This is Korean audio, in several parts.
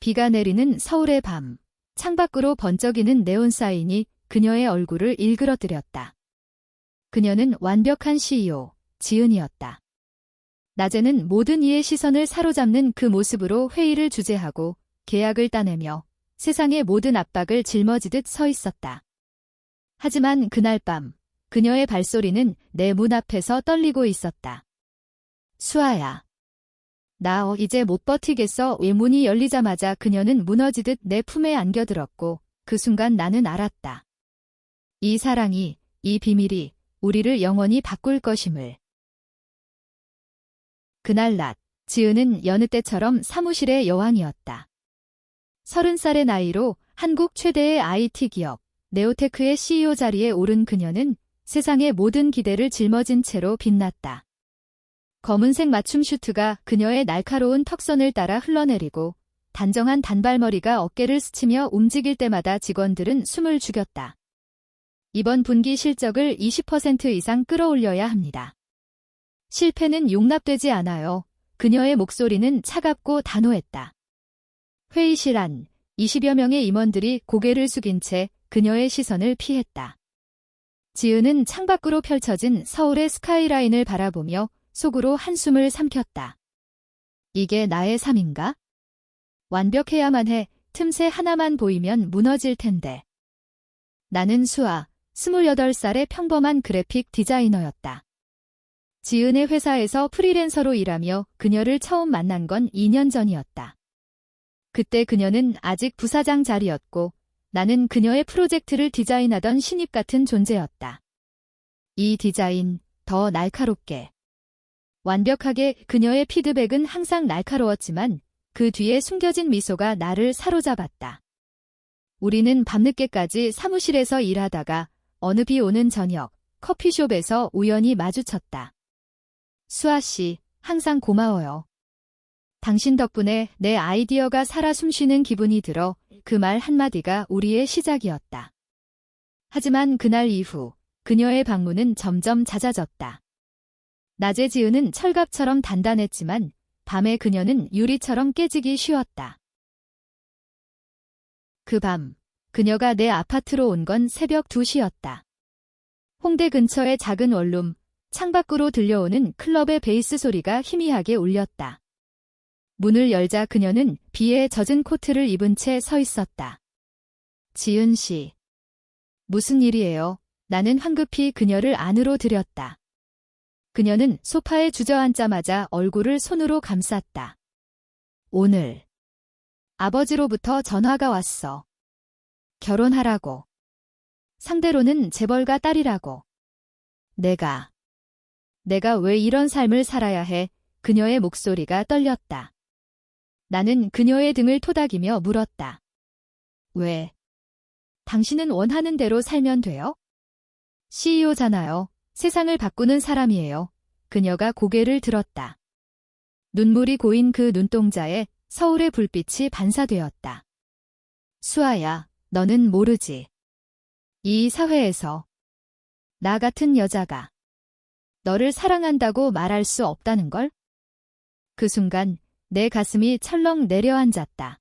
비가 내리는 서울의 밤, 창밖으로 번쩍이는 네온사인이 그녀의 얼굴을 일그러뜨렸다. 그녀는 완벽한 CEO, 지은이었다. 낮에는 모든 이의 시선을 사로잡는 그 모습으로 회의를 주재하고 계약을 따내며 세상의 모든 압박을 짊어지듯 서 있었다. 하지만 그날 밤, 그녀의 발소리는 내 문 앞에서 떨리고 있었다. 수아야. 나 이제 못 버티겠어. 문이 열리자마자 그녀는 무너지듯 내 품에 안겨들었고 그 순간 나는 알았다. 이 사랑이, 이 비밀이 우리를 영원히 바꿀 것임을. 그날 낮, 지은은 여느 때처럼 사무실의 여왕이었다. 30살의 나이로 한국 최대의 IT 기업, 네오테크의 CEO 자리에 오른 그녀는 세상의 모든 기대를 짊어진 채로 빛났다. 검은색 맞춤 슈트가 그녀의 날카로운 턱선을 따라 흘러내리고 단정한 단발머리가 어깨를 스치며 움직일 때마다 직원들은 숨을 죽였다. 이번 분기 실적을 20% 이상 끌어올려야 합니다. 실패는 용납되지 않아요. 그녀의 목소리는 차갑고 단호했다. 회의실 안 20여 명의 임원들이 고개를 숙인 채 그녀의 시선을 피했다. 지은은 창밖으로 펼쳐진 서울의 스카이라인을 바라보며 속으로 한숨을 삼켰다. 이게 나의 삶인가? 완벽해야만 해. 틈새 하나만 보이면 무너질 텐데. 나는 수아, 28살의 평범한 그래픽 디자이너였다. 지은의 회사에서 프리랜서로 일하며 그녀를 처음 만난 건 2년 전이었다. 그때 그녀는 아직 부사장 자리였고 나는 그녀의 프로젝트를 디자인하던 신입 같은 존재였다. 이 디자인, 더 날카롭게. 완벽하게. 그녀의 피드백은 항상 날카로웠지만 그 뒤에 숨겨진 미소가 나를 사로잡았다. 우리는 밤늦게까지 사무실에서 일하다가 어느 비 오는 저녁, 커피숍에서 우연히 마주쳤다. 수아 씨, 항상 고마워요. 당신 덕분에 내 아이디어가 살아 숨쉬는 기분이 들어. 그 말 한마디가 우리의 시작이었다. 하지만 그날 이후 그녀의 방문은 점점 잦아졌다. 낮에 지은은 철갑처럼 단단했지만 밤에 그녀는 유리처럼 깨지기 쉬웠다. 그 밤, 그녀가 내 아파트로 온 건 새벽 2시였다. 홍대 근처의 작은 원룸, 창밖으로 들려오는 클럽의 베이스 소리가 희미하게 울렸다. 문을 열자 그녀는 비에 젖은 코트를 입은 채 서 있었다. 지은 씨. 무슨 일이에요? 나는 황급히 그녀를 안으로 들였다. 그녀는 소파에 주저앉자마자 얼굴을 손으로 감쌌다. 오늘 아버지로부터 전화가 왔어. 결혼하라고. 상대로는 재벌가 딸이라고. 내가 왜 이런 삶을 살아야 해? 그녀의 목소리가 떨렸다. 나는 그녀의 등을 토닥이며 물었다. 왜? 당신은 원하는 대로 살면 돼요? CEO잖아요. 세상을 바꾸는 사람이에요. 그녀가 고개를 들었다. 눈물이 고인 그 눈동자에 서울의 불빛이 반사되었다. 수아야, 너는 모르지. 이 사회에서 나 같은 여자가 너를 사랑한다고 말할 수 없다는 걸? 그 순간 내 가슴이 철렁 내려앉았다.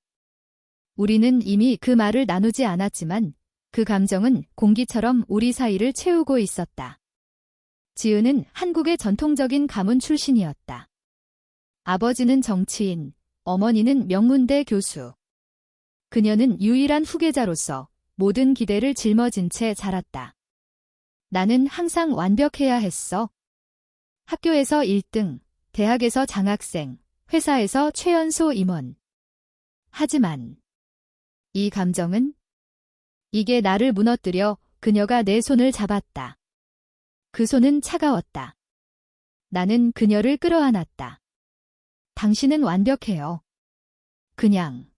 우리는 이미 그 말을 나누지 않았지만 그 감정은 공기처럼 우리 사이를 채우고 있었다. 지은은 한국의 전통적인 가문 출신이었다. 아버지는 정치인, 어머니는 명문대 교수. 그녀는 유일한 후계자로서 모든 기대를 짊어진 채 자랐다. 나는 항상 완벽해야 했어. 학교에서 1등, 대학에서 장학생, 회사에서 최연소 임원. 하지만 이 감정은? 이게 나를 무너뜨려. 그녀가 내 손을 잡았다. 그 손은 차가웠다. 나는 그녀를 끌어안았다. 당신은 완벽해요. 그냥.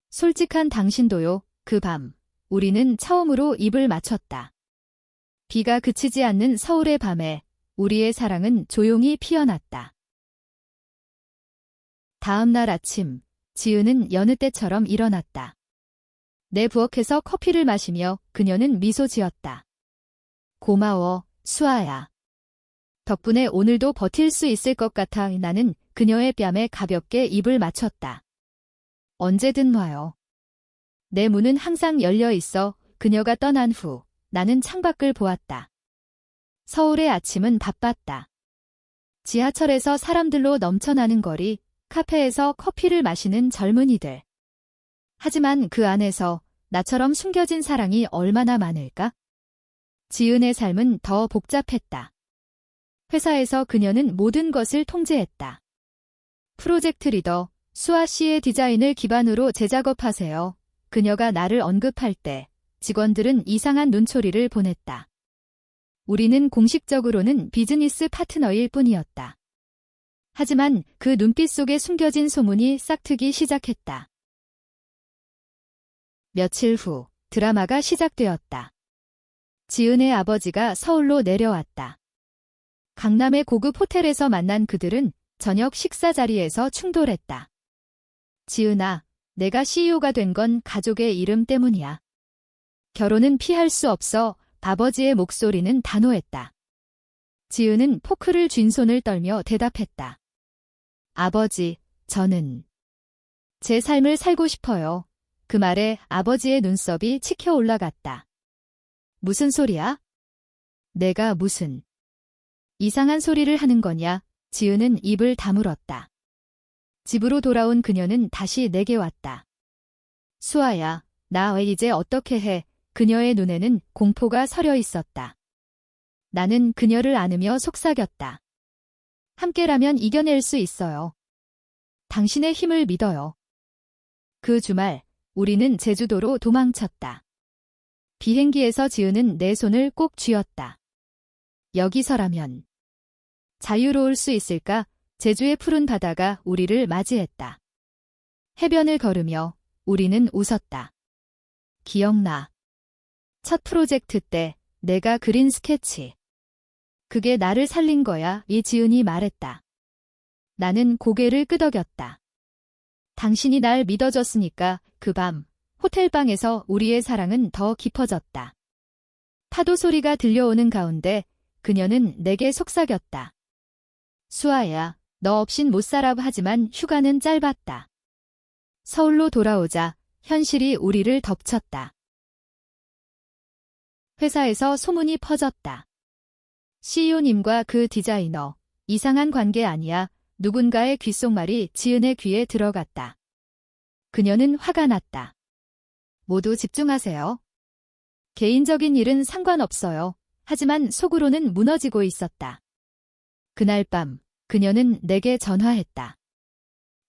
솔직한 당신도요. 그 밤, 우리는 처음으로 입을 맞췄다. 비가 그치지 않는 서울의 밤에 우리의 사랑은 조용히 피어났다. 다음 날 아침, 지은은 여느 때처럼 일어났다. 내 부엌에서 커피를 마시며 그녀는 미소 지었다. 고마워, 수아야. 덕분에 오늘도 버틸 수 있을 것 같아. 나는 그녀의 뺨에 가볍게 입을 맞췄다. 언제든 와요. 내 문은 항상 열려 있어. 그녀가 떠난 후 나는 창밖을 보았다. 서울의 아침은 바빴다. 지하철에서 사람들로 넘쳐나는 거리, 카페에서 커피를 마시는 젊은이들. 하지만 그 안에서 나처럼 숨겨진 사랑이 얼마나 많을까? 지은의 삶은 더 복잡했다. 회사에서 그녀는 모든 것을 통제했다. 프로젝트 리더, 수아 씨의 디자인을 기반으로 재작업하세요. 그녀가 나를 언급할 때 직원들은 이상한 눈초리를 보냈다. 우리는 공식적으로는 비즈니스 파트너일 뿐이었다. 하지만 그 눈빛 속에 숨겨진 소문이 싹트기 시작했다. 며칠 후 드라마가 시작되었다. 지은의 아버지가 서울로 내려왔다. 강남의 고급 호텔에서 만난 그들은 저녁 식사 자리에서 충돌했다. 지은아, 내가 CEO가 된 건 가족의 이름 때문이야. 결혼은 피할 수 없어. 아버지의 목소리는 단호했다. 지은은 포크를 쥔 손을 떨며 대답했다. 아버지, 저는 제 삶을 살고 싶어요. 그 말에 아버지의 눈썹이 치켜 올라갔다. 무슨 소리야? 내가 무슨 이상한 소리를 하는 거냐? 지은은 입을 다물었다. 집으로 돌아온 그녀는 다시 내게 왔다. 수아야, 나 왜 이제 어떻게 해? 그녀의 눈에는 공포가 서려 있었다. 나는 그녀를 안으며 속삭였다. 함께라면 이겨낼 수 있어요. 당신의 힘을 믿어요. 그 주말, 우리는 제주도로 도망쳤다. 비행기에서 지은은 내 손을 꼭 쥐었다. 여기서라면 자유로울 수 있을까? 제주의 푸른 바다가 우리를 맞이했다. 해변을 걸으며 우리는 웃었다. 기억나. 첫 프로젝트 때 내가 그린 스케치. 그게 나를 살린 거야, 이지은이 말했다. 나는 고개를 끄덕였다. 당신이 날 믿어줬으니까. 그 밤, 호텔방에서 우리의 사랑은 더 깊어졌다. 파도 소리가 들려오는 가운데 그녀는 내게 속삭였다. 수아야, 너 없인 못 살아. 하지만 휴가는 짧았다. 서울로 돌아오자 현실이 우리를 덮쳤다. 회사에서 소문이 퍼졌다. CEO님과 그 디자이너, 이상한 관계 아니야. 누군가의 귓속말이 지은의 귀에 들어갔다. 그녀는 화가 났다. 모두 집중하세요. 개인적인 일은 상관없어요. 하지만 속으로는 무너지고 있었다. 그날 밤, 그녀는 내게 전화했다.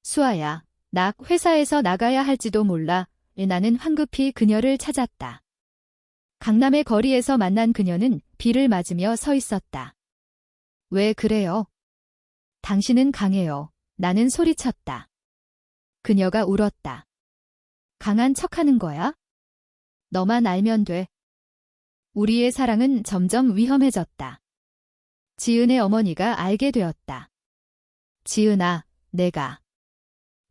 수아야, 나 회사에서 나가야 할지도 몰라. 나는 황급히 그녀를 찾았다. 강남의 거리에서 만난 그녀는 비를 맞으며 서 있었다. 왜 그래요? 당신은 강해요. 나는 소리쳤다. 그녀가 울었다. 강한 척하는 거야? 너만 알면 돼. 우리의 사랑은 점점 위험해졌다. 지은의 어머니가 알게 되었다. 지은아, 내가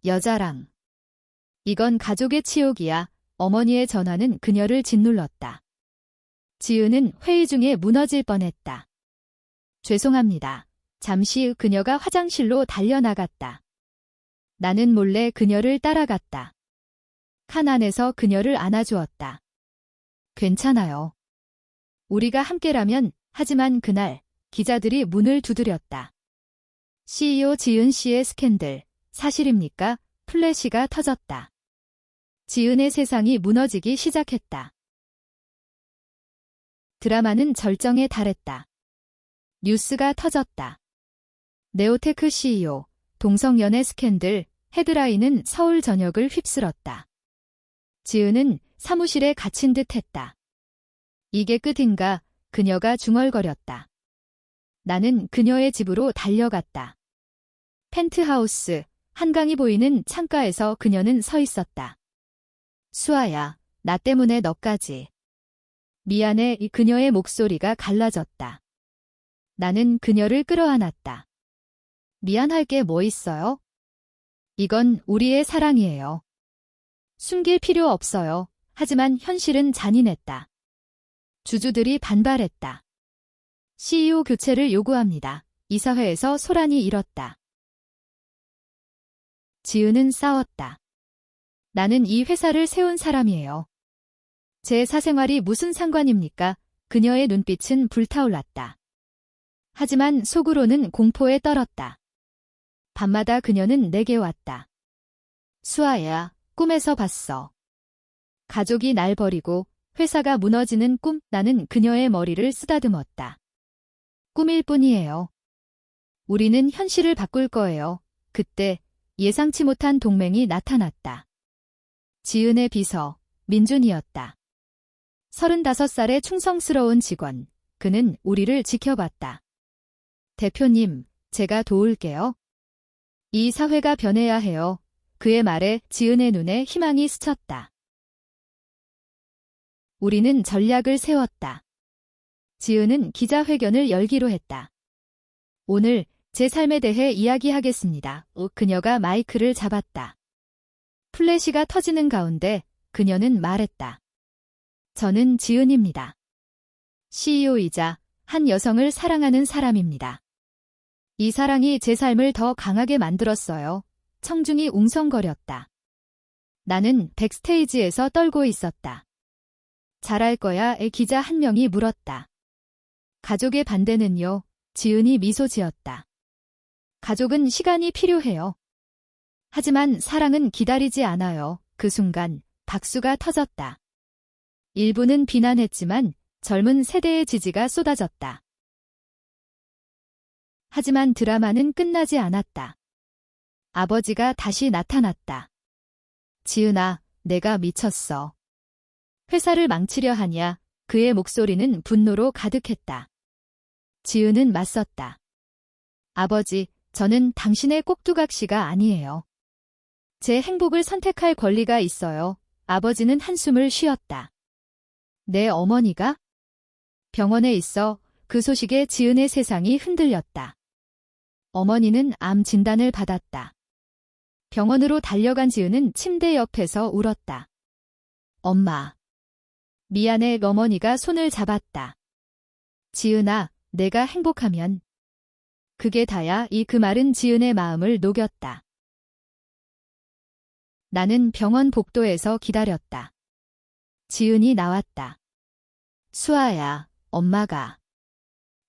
여자랑. 이건 가족의 치욕이야. 어머니의 전화는 그녀를 짓눌렀다. 지은은 회의 중에 무너질 뻔했다. 죄송합니다. 잠시 후 그녀가 화장실로 달려나갔다. 나는 몰래 그녀를 따라갔다. 칸 안에서 그녀를 안아주었다. 괜찮아요. 우리가 함께라면. 하지만 그날 기자들이 문을 두드렸다. CEO 지은 씨의 스캔들, 사실입니까? 플래시가 터졌다. 지은의 세상이 무너지기 시작했다. 드라마는 절정에 달했다. 뉴스가 터졌다. 네오테크 CEO, 동성연애 스캔들, 헤드라인은 서울 전역을 휩쓸었다. 지은은 사무실에 갇힌 듯 했다. 이게 끝인가? 그녀가 중얼거렸다. 나는 그녀의 집으로 달려갔다. 펜트하우스, 한강이 보이는 창가에서 그녀는 서 있었다. 수아야, 나 때문에 너까지. 미안해. 그녀의 목소리가 갈라졌다. 나는 그녀를 끌어안았다. 미안할 게 뭐 있어요? 이건 우리의 사랑이에요. 숨길 필요 없어요. 하지만 현실은 잔인했다. 주주들이 반발했다. CEO 교체를 요구합니다. 이사회에서 소란이 일었다. 지은은 싸웠다. 나는 이 회사를 세운 사람이에요. 제 사생활이 무슨 상관입니까? 그녀의 눈빛은 불타올랐다. 하지만 속으로는 공포에 떨었다. 밤마다 그녀는 내게 왔다. 수아야, 꿈에서 봤어. 가족이 날 버리고 회사가 무너지는 꿈. 나는 그녀의 머리를 쓰다듬었다. 꿈일 뿐이에요. 우리는 현실을 바꿀 거예요. 그때 예상치 못한 동맹이 나타났다. 지은의 비서, 민준이었다. 35살의 충성스러운 직원. 그는 우리를 지켜봤다. 대표님, 제가 도울게요. 이 사회가 변해야 해요. 그의 말에 지은의 눈에 희망이 스쳤다. 우리는 전략을 세웠다. 지은은 기자회견을 열기로 했다. 오늘 제 삶에 대해 이야기하겠습니다. 그녀가 마이크를 잡았다. 플래시가 터지는 가운데 그녀는 말했다. 저는 지은입니다. CEO이자 한 여성을 사랑하는 사람입니다. 이 사랑이 제 삶을 더 강하게 만들었어요. 청중이 웅성거렸다. 나는 백스테이지에서 떨고 있었다. 잘할 거야? 기자 한 명이 물었다. 가족의 반대는요? 지은이 미소 지었다. 가족은 시간이 필요해요. 하지만 사랑은 기다리지 않아요. 그 순간 박수가 터졌다. 일부는 비난했지만 젊은 세대의 지지가 쏟아졌다. 하지만 드라마는 끝나지 않았다. 아버지가 다시 나타났다. 지은아, 내가 미쳤어. 회사를 망치려 하냐? 그의 목소리는 분노로 가득했다. 지은은 맞섰다. 아버지, 저는 당신의 꼭두각시가 아니에요. 제 행복을 선택할 권리가 있어요. 아버지는 한숨을 쉬었다. 내 어머니가? 병원에 있어. 그 소식에 지은의 세상이 흔들렸다. 어머니는 암 진단을 받았다. 병원으로 달려간 지은은 침대 옆에서 울었다. 엄마. 미안해. 어머니가 손을 잡았다. 지은아, 내가 행복하면. 그게 다야. 그 말은 지은의 마음을 녹였다. 나는 병원 복도에서 기다렸다. 지은이 나왔다. 수아야, 엄마가.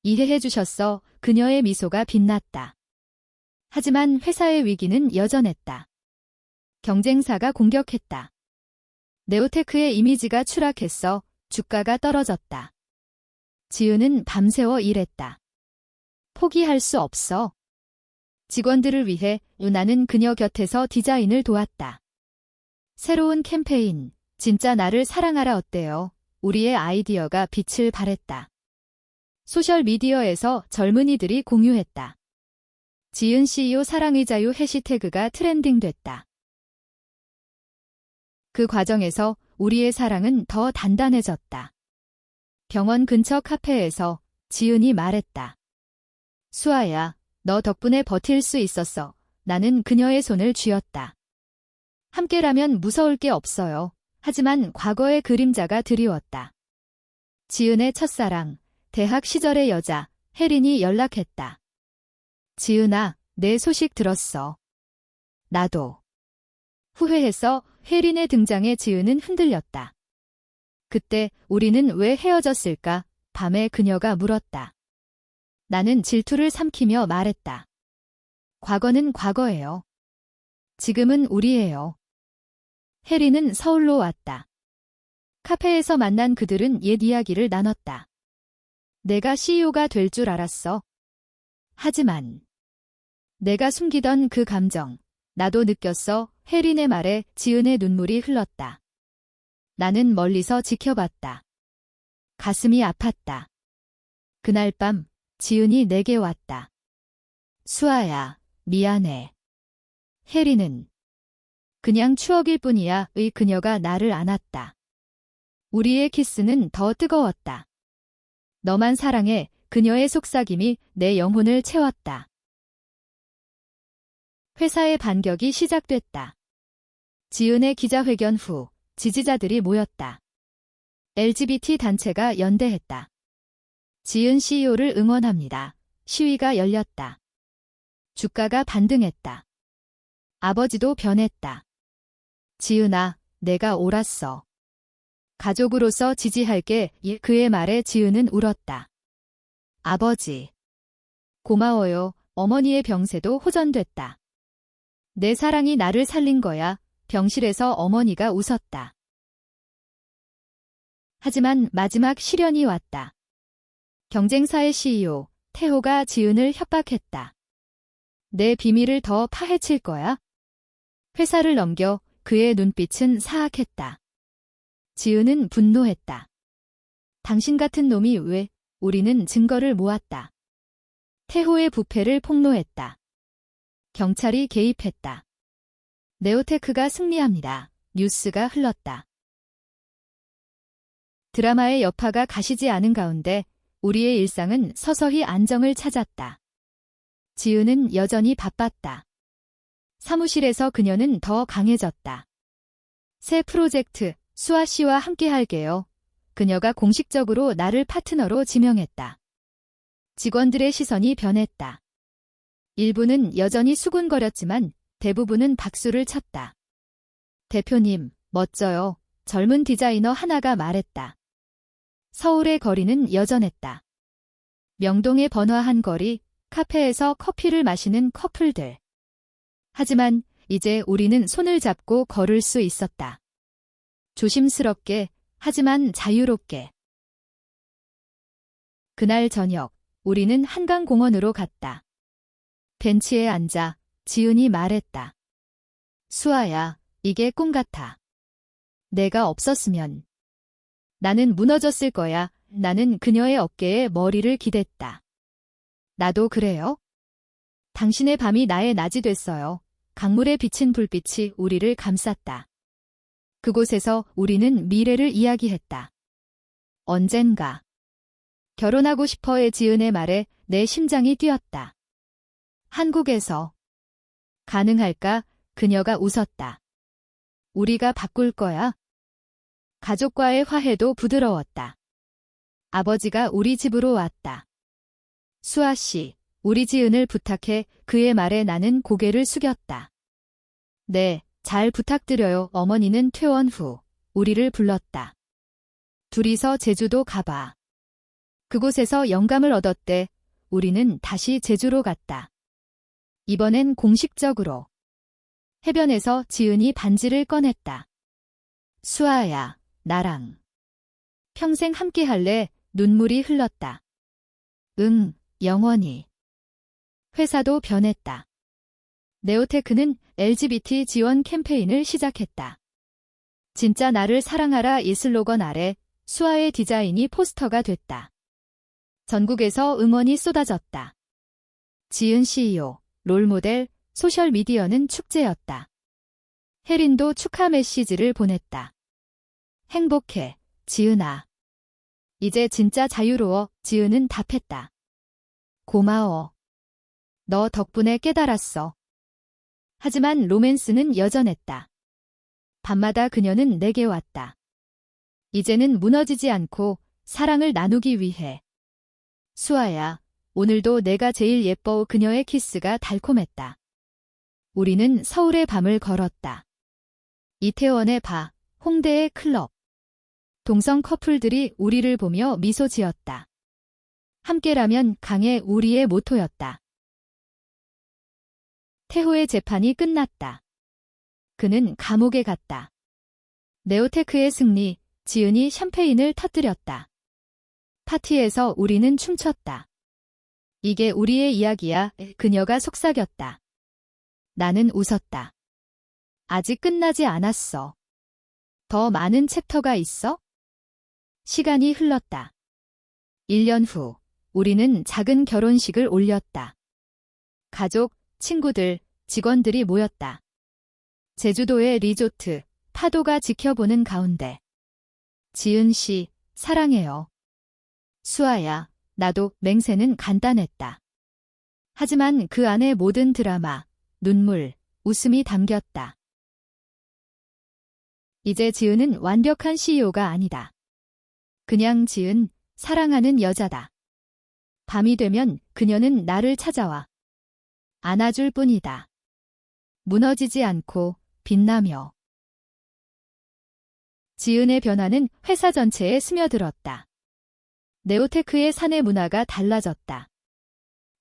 이해해 주셨어. 그녀의 미소가 빛났다. 하지만 회사의 위기는 여전했다. 경쟁사가 공격했다. 네오테크의 이미지가 추락했어. 주가가 떨어졌다. 지은은 밤새워 일했다. 포기할 수 없어. 직원들을 위해 나는 그녀 곁에서 디자인을 도왔다. 새로운 캠페인, 진짜 나를 사랑하라 어때요? 우리의 아이디어가 빛을 발했다. 소셜미디어에서 젊은이들이 공유했다. 지은 CEO 사랑의 자유 해시태그가 트렌딩됐다. 그 과정에서 우리의 사랑은 더 단단해졌다. 병원 근처 카페에서 지은이 말했다. 수아야, 너 덕분에 버틸 수 있었어. 나는 그녀의 손을 쥐었다. 함께라면 무서울 게 없어요. 하지만 과거의 그림자가 드리웠다. 지은의 첫사랑, 대학 시절의 여자, 혜린이 연락했다. 지은아, 내 소식 들었어. 나도. 후회해서 혜린의 등장에 지은은 흔들렸다. 그때 우리는 왜 헤어졌을까? 밤에 그녀가 물었다. 나는 질투를 삼키며 말했다. 과거는 과거예요. 지금은 우리예요. 혜린은 서울로 왔다. 카페에서 만난 그들은 옛 이야기를 나눴다. 내가 CEO가 될 줄 알았어. 하지만 내가 숨기던 그 감정, 나도 느꼈어. 혜린의 말에 지은의 눈물이 흘렀다. 나는 멀리서 지켜봤다. 가슴이 아팠다. 그날 밤 지은이 내게 왔다. 수아야, 미안해. 혜린은 그냥 추억일 뿐이야. 그녀가 나를 안았다. 우리의 키스는 더 뜨거웠다. 너만 사랑해. 그녀의 속삭임이 내 영혼을 채웠다. 회사의 반격이 시작됐다. 지은의 기자회견 후 지지자들이 모였다. LGBT 단체가 연대했다. 지은 CEO를 응원합니다. 시위가 열렸다. 주가가 반등했다. 아버지도 변했다. 지은아, 내가 옳았어. 가족으로서 지지할게. 그의 말에 지은은 울었다. 아버지. 고마워요. 어머니의 병세도 호전됐다. 내 사랑이 나를 살린 거야. 병실에서 어머니가 웃었다. 하지만 마지막 시련이 왔다. 경쟁사의 CEO, 태호가 지은을 협박했다. 내 비밀을 더 파헤칠 거야? 회사를 넘겨 그의 눈빛은 사악했다. 지은은 분노했다. 당신 같은 놈이 왜? 우리는 증거를 모았다. 태호의 부패를 폭로했다. 경찰이 개입했다. 네오테크가 승리합니다. 뉴스가 흘렀다. 드라마의 여파가 가시지 않은 가운데 우리의 일상은 서서히 안정을 찾았다. 지은은 여전히 바빴다. 사무실에서 그녀는 더 강해졌다. 새 프로젝트, 수아 씨와 함께 할게요. 그녀가 공식적으로 나를 파트너로 지명했다. 직원들의 시선이 변했다. 일부는 여전히 수군거렸지만 대부분은 박수를 쳤다. 대표님, 멋져요. 젊은 디자이너 하나가 말했다. 서울의 거리는 여전했다. 명동의 번화한 거리, 카페에서 커피를 마시는 커플들. 하지만 이제 우리는 손을 잡고 걸을 수 있었다. 조심스럽게, 하지만 자유롭게. 그날 저녁, 우리는 한강공원으로 갔다. 벤치에 앉아 지은이 말했다. 수아야, 이게 꿈 같아. 내가 없었으면 나는 무너졌을 거야. 나는 그녀의 어깨에 머리를 기댔다. 나도 그래요? 당신의 밤이 나의 낮이 됐어요. 강물에 비친 불빛이 우리를 감쌌다. 그곳에서 우리는 미래를 이야기했다. 언젠가. 결혼하고 싶어의 지은의 말에 내 심장이 뛰었다. 한국에서. 가능할까? 그녀가 웃었다. 우리가 바꿀 거야. 가족과의 화해도 부드러웠다. 아버지가 우리 집으로 왔다. 수아 씨, 우리 지은을 부탁해. 그의 말에 나는 고개를 숙였다. 네, 잘 부탁드려요. 어머니는 퇴원 후 우리를 불렀다. 둘이서 제주도 가봐. 그곳에서 영감을 얻었대. 우리는 다시 제주로 갔다. 이번엔 공식적으로. 해변에서 지은이 반지를 꺼냈다. 수아야, 나랑 평생 함께 할래? 눈물이 흘렀다. 응, 영원히. 회사도 변했다. 네오테크는 LGBT 지원 캠페인을 시작했다. 진짜 나를 사랑하라 이 슬로건 아래 수아의 디자인이 포스터가 됐다. 전국에서 응원이 쏟아졌다. 지은 CEO, 롤모델, 소셜미디어는 축제였다. 혜린도 축하 메시지를 보냈다. 행복해, 지은아. 이제 진짜 자유로워. 지은은 답했다. 고마워. 너 덕분에 깨달았어. 하지만 로맨스는 여전했다. 밤마다 그녀는 내게 왔다. 이제는 무너지지 않고 사랑을 나누기 위해. 수아야, 오늘도 내가 제일 예뻐. 그녀의 키스가 달콤했다. 우리는 서울의 밤을 걸었다. 이태원의 바, 홍대의 클럽. 동성 커플들이 우리를 보며 미소 지었다. 함께라면 강해 우리의 모토였다. 태호의 재판이 끝났다. 그는 감옥에 갔다. 네오테크의 승리, 지은이 샴페인을 터뜨렸다. 파티에서 우리는 춤췄다. 이게 우리의 이야기야. 그녀가 속삭였다. 나는 웃었다. 아직 끝나지 않았어. 더 많은 챕터가 있어? 시간이 흘렀다. 1년 후, 우리는 작은 결혼식을 올렸다. 가족, 친구들, 직원들이 모였다. 제주도의 리조트, 파도가 지켜보는 가운데. 지은 씨, 사랑해요. 수아야, 나도. 맹세는 간단했다. 하지만 그 안에 모든 드라마, 눈물, 웃음이 담겼다. 이제 지은은 완벽한 CEO가 아니다. 그냥 지은, 사랑하는 여자다. 밤이 되면 그녀는 나를 찾아와. 안아줄 뿐이다. 무너지지 않고 빛나며. 지은의 변화는 회사 전체에 스며들었다. 네오테크의 사내 문화가 달라졌다.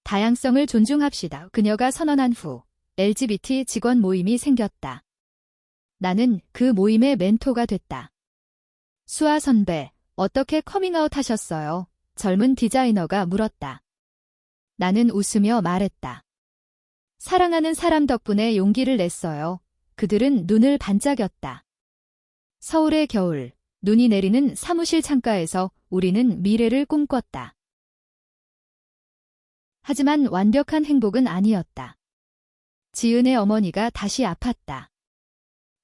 다양성을 존중합시다. 그녀가 선언한 후 LGBT 직원 모임이 생겼다. 나는 그 모임의 멘토가 됐다. 수아 선배, 어떻게 커밍아웃 하셨어요? 젊은 디자이너가 물었다. 나는 웃으며 말했다. 사랑하는 사람 덕분에 용기를 냈어요. 그들은 눈을 반짝였다. 서울의 겨울, 눈이 내리는 사무실 창가에서 우리는 미래를 꿈꿨다. 하지만 완벽한 행복은 아니었다. 지은의 어머니가 다시 아팠다.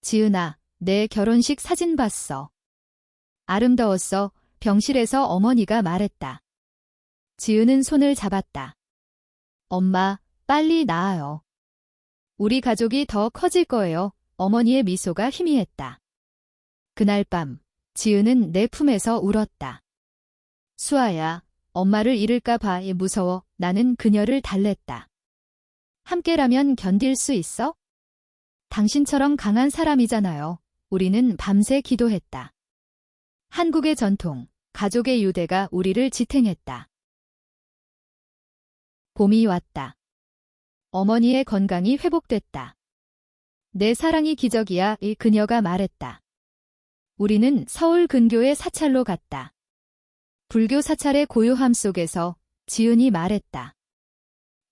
지은아, 내 결혼식 사진 봤어. 아름다웠어. 병실에서 어머니가 말했다. 지은은 손을 잡았다. 엄마, 빨리 나아요. 우리 가족이 더 커질 거예요. 어머니의 미소가 희미했다. 그날 밤, 지은은 내 품에서 울었다. 수아야, 엄마를 잃을까 봐 무서워. 나는 그녀를 달랬다. 함께라면 견딜 수 있어? 당신처럼 강한 사람이잖아요. 우리는 밤새 기도했다. 한국의 전통, 가족의 유대가 우리를 지탱했다. 봄이 왔다. 어머니의 건강이 회복됐다. 내 사랑이 기적이야. 그녀가 말했다. 우리는 서울 근교의 사찰로 갔다. 불교 사찰의 고요함 속에서 지은이 말했다.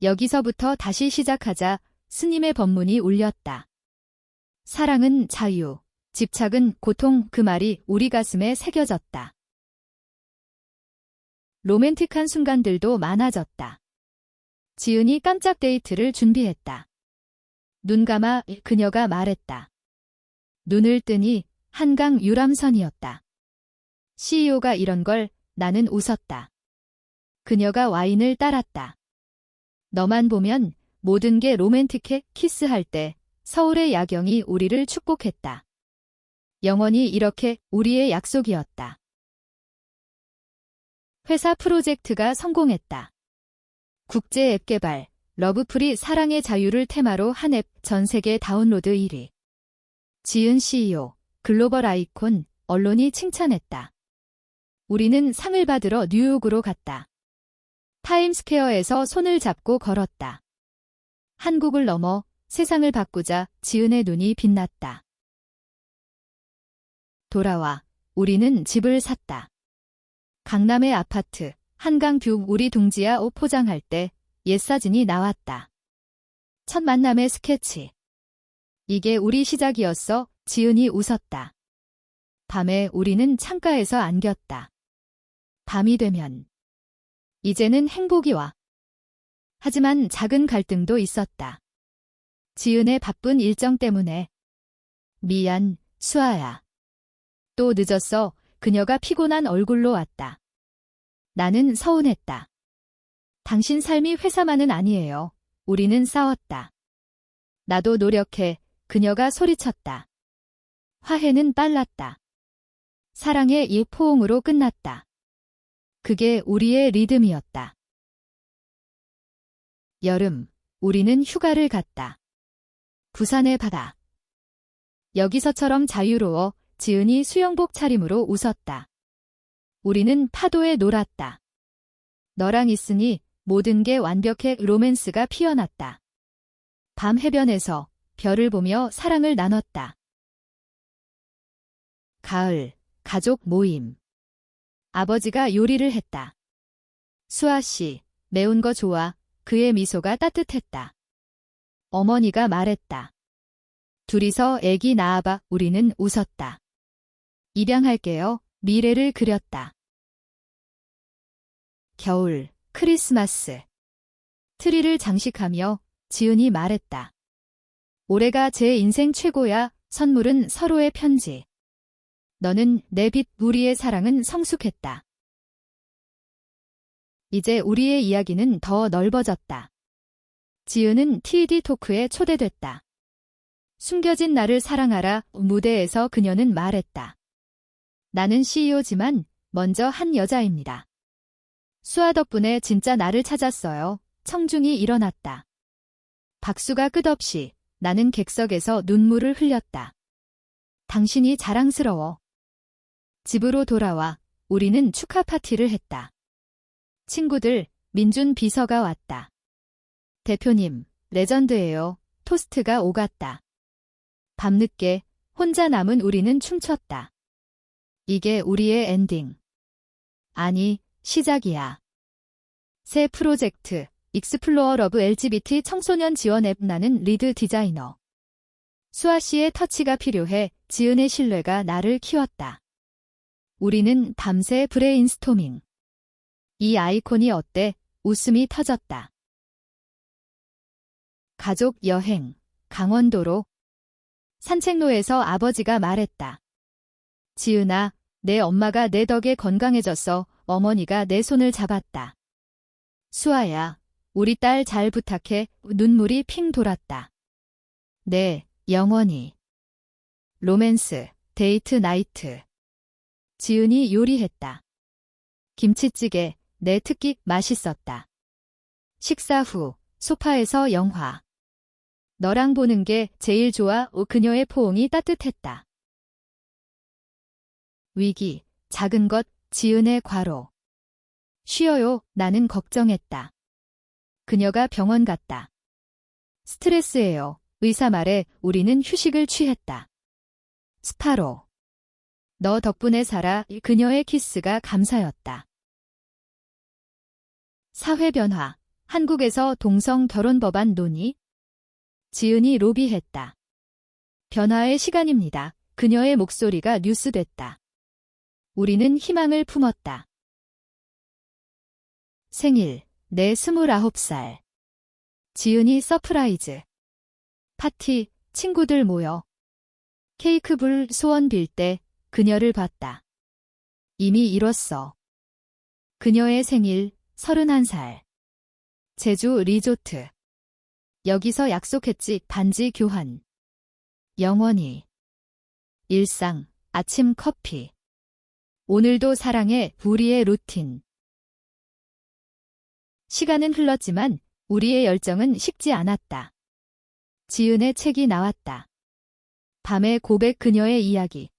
여기서부터 다시 시작하자. 스님의 법문이 울렸다. 사랑은 자유, 집착은 고통. 그 말이 우리 가슴에 새겨졌다. 로맨틱한 순간들도 많아졌다. 지은이 깜짝 데이트를 준비했다. 눈 감아. 그녀가 말했다. 눈을 뜨니 한강 유람선이었다. CEO가 이런 걸. 나는 웃었다. 그녀가 와인을 따랐다. 너만 보면 모든 게 로맨틱해. 키스할 때 서울의 야경이 우리를 축복했다. 영원히 이렇게. 우리의 약속이었다. 회사 프로젝트가 성공했다. 국제 앱 개발, 러브풀이 사랑의 자유를 테마로 한 앱 전 세계 다운로드 1위. 지은 CEO, 글로벌 아이콘, 언론이 칭찬했다. 우리는 상을 받으러 뉴욕으로 갔다. 타임스퀘어에서 손을 잡고 걸었다. 한국을 넘어 세상을 바꾸자. 지은의 눈이 빛났다. 돌아와. 우리는 집을 샀다. 강남의 아파트, 한강뷰. 우리 둥지야. 옷 포장할 때 옛 사진이 나왔다. 첫 만남의 스케치. 이게 우리 시작이었어. 지은이 웃었다. 밤에 우리는 창가에서 안겼다. 밤이 되면 이제는 행복이 와. 하지만 작은 갈등도 있었다. 지은의 바쁜 일정 때문에. 미안, 수아야. 또 늦었어. 그녀가 피곤한 얼굴로 왔다. 나는 서운했다. 당신 삶이 회사만은 아니에요. 우리는 싸웠다. 나도 노력해. 그녀가 소리쳤다. 화해는 빨랐다. 사랑의 이 포옹으로 끝났다. 그게 우리의 리듬이었다. 여름, 우리는 휴가를 갔다. 부산의 바다. 여기서처럼 자유로워. 지은이 수영복 차림으로 웃었다. 우리는 파도에 놀았다. 너랑 있으니 모든 게 완벽해. 로맨스가 피어났다. 밤 해변에서 별을 보며 사랑을 나눴다. 가을, 가족 모임. 아버지가 요리를 했다. 수아 씨, 매운 거 좋아. 그의 미소가 따뜻했다. 어머니가 말했다. 둘이서 애기 낳아봐. 우리는 웃었다. 입양할게요. 미래를 그렸다. 겨울, 크리스마스. 트리를 장식하며 지은이 말했다. 올해가 제 인생 최고야. 선물은 서로의 편지. 너는 내 빛. 우리의 사랑은 성숙했다. 이제 우리의 이야기는 더 넓어졌다. 지은은 TED 토크에 초대됐다. 숨겨진 나를 사랑하라. 무대에서 그녀는 말했다. 나는 CEO지만 먼저 한 여자입니다. 수아 덕분에 진짜 나를 찾았어요. 청중이 일어났다. 박수가 끝없이. 나는 객석에서 눈물을 흘렸다. 당신이 자랑스러워. 집으로 돌아와 우리는 축하 파티를 했다. 친구들, 민준 비서가 왔다. 대표님, 레전드예요. 토스트가 오갔다. 밤늦게 혼자 남은 우리는 춤췄다. 이게 우리의 엔딩. 아니, 시작이야. 새 프로젝트, 익스플로어 러브 LGBT 청소년 지원 앱. 나는 리드 디자이너. 수아 씨의 터치가 필요해. 지은의 신뢰가 나를 키웠다. 우리는 밤새 브레인스토밍. 이 아이콘이 어때? 웃음이 터졌다. 가족 여행, 강원도로. 산책로에서 아버지가 말했다. 지은아, 내 엄마가 내 덕에 건강해졌어. 어머니가 내 손을 잡았다. 수아야, 우리 딸 잘 부탁해. 눈물이 핑 돌았다. 네, 영원히. 로맨스, 데이트 나이트. 지은이 요리했다. 김치찌개, 내 특기, 맛있었다. 식사 후, 소파에서 영화. 너랑 보는 게 제일 좋아. 그녀의 포옹이 따뜻했다. 위기, 작은 것, 지은의 과로. 쉬어요, 나는 걱정했다. 그녀가 병원 갔다. 스트레스예요. 의사 말에 우리는 휴식을 취했다. 스파로. 너 덕분에 살아. 그녀의 키스가 감사였다. 사회 변화. 한국에서 동성 결혼 법안 논의. 지은이 로비했다. 변화의 시간입니다. 그녀의 목소리가 뉴스됐다. 우리는 희망을 품었다. 생일, 내 29살. 지은이 서프라이즈. 파티, 친구들 모여. 케이크 불 소원 빌 때 그녀를 봤다. 이미 이뤘어. 그녀의 생일, 31살. 제주 리조트. 여기서 약속했지. 반지 교환. 영원히. 일상, 아침 커피. 오늘도 사랑해. 우리의 루틴. 시간은 흘렀지만 우리의 열정은 식지 않았다. 지은의 책이 나왔다. 밤의 고백 그녀의 이야기.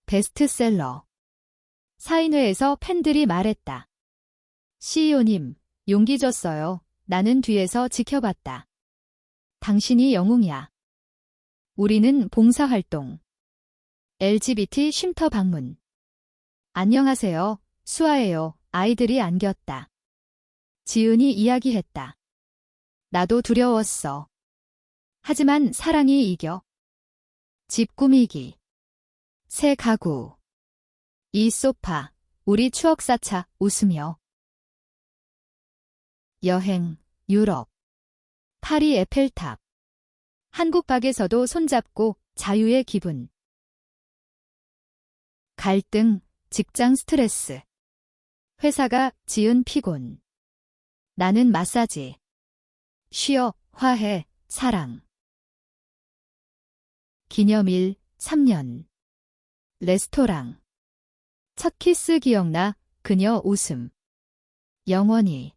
베스트셀러. 사인회에서 팬들이 말했다. CEO님, 용기 줬어요. 나는 뒤에서 지켜봤다. 당신이 영웅이야. 우리는 봉사활동. LGBT 쉼터 방문. 안녕하세요. 수아예요. 아이들이 안겼다. 지은이 이야기했다. 나도 두려웠어. 하지만 사랑이 이겨. 집 꾸미기. 새 가구. 이 소파. 우리 추억 쌓자. 웃으며. 여행. 유럽. 파리 에펠탑. 한국 밖에서도 손잡고 자유의 기분. 갈등. 직장 스트레스. 회사가 지은 피곤. 나는 마사지. 쉬어. 화해. 사랑. 기념일. 3년. 레스토랑. 첫 키스 기억나. 그녀 웃음. 영원히.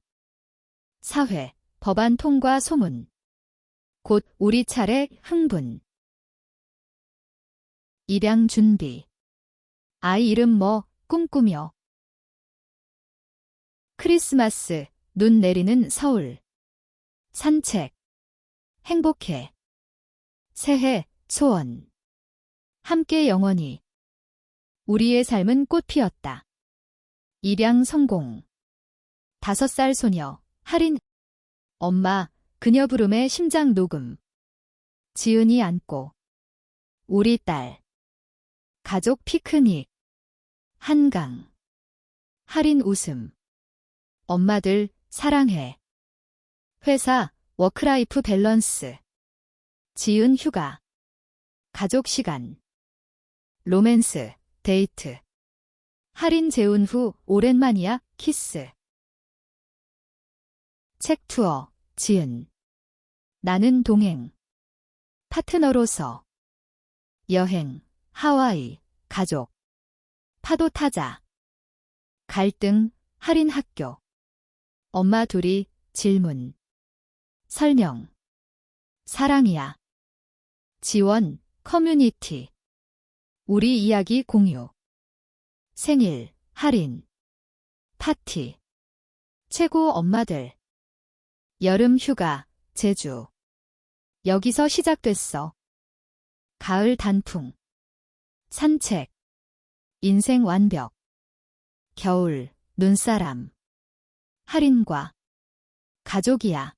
사회. 법안 통과 소문. 곧 우리 차례. 흥분. 입양 준비. 아이 이름 뭐. 꿈꾸며. 크리스마스. 눈 내리는 서울. 산책. 행복해. 새해. 소원. 함께 영원히. 우리의 삶은 꽃 피었다. 입양 성공. 5살 소녀. 할인. 엄마. 그녀 부름에 심장 녹음. 지은이 안고. 우리 딸. 가족 피크닉. 한강. 할인 웃음. 엄마들 사랑해. 회사 워크라이프 밸런스. 지은 휴가. 가족 시간. 로맨스 데이트. 할인 재운 후 오랜만이야. 키스. 책 투어. 지은. 나는 동행. 파트너로서. 여행. 하와이. 가족. 파도 타자. 갈등. 할인 학교. 엄마 둘이. 질문. 설명. 사랑이야. 지원. 커뮤니티. 우리 이야기 공유. 생일, 할인, 파티, 최고 엄마들, 여름 휴가, 제주. 여기서 시작됐어. 가을 단풍, 산책, 인생 완벽, 겨울, 눈사람, 할인과 가족이야.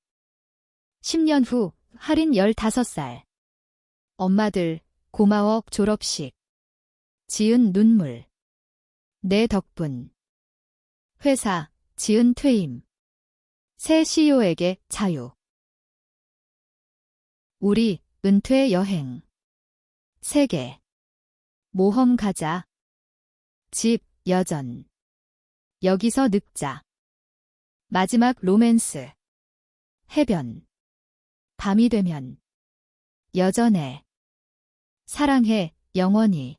10년 후, 할인 15살. 엄마들, 고마워 졸업식. 지은 눈물. 내 덕분. 회사, 지은 퇴임. 새 CEO에게 자유. 우리, 은퇴 여행. 세계. 모험 가자. 집, 여전. 여기서 늙자. 마지막 로맨스. 해변. 밤이 되면. 여전해. 사랑해, 영원히.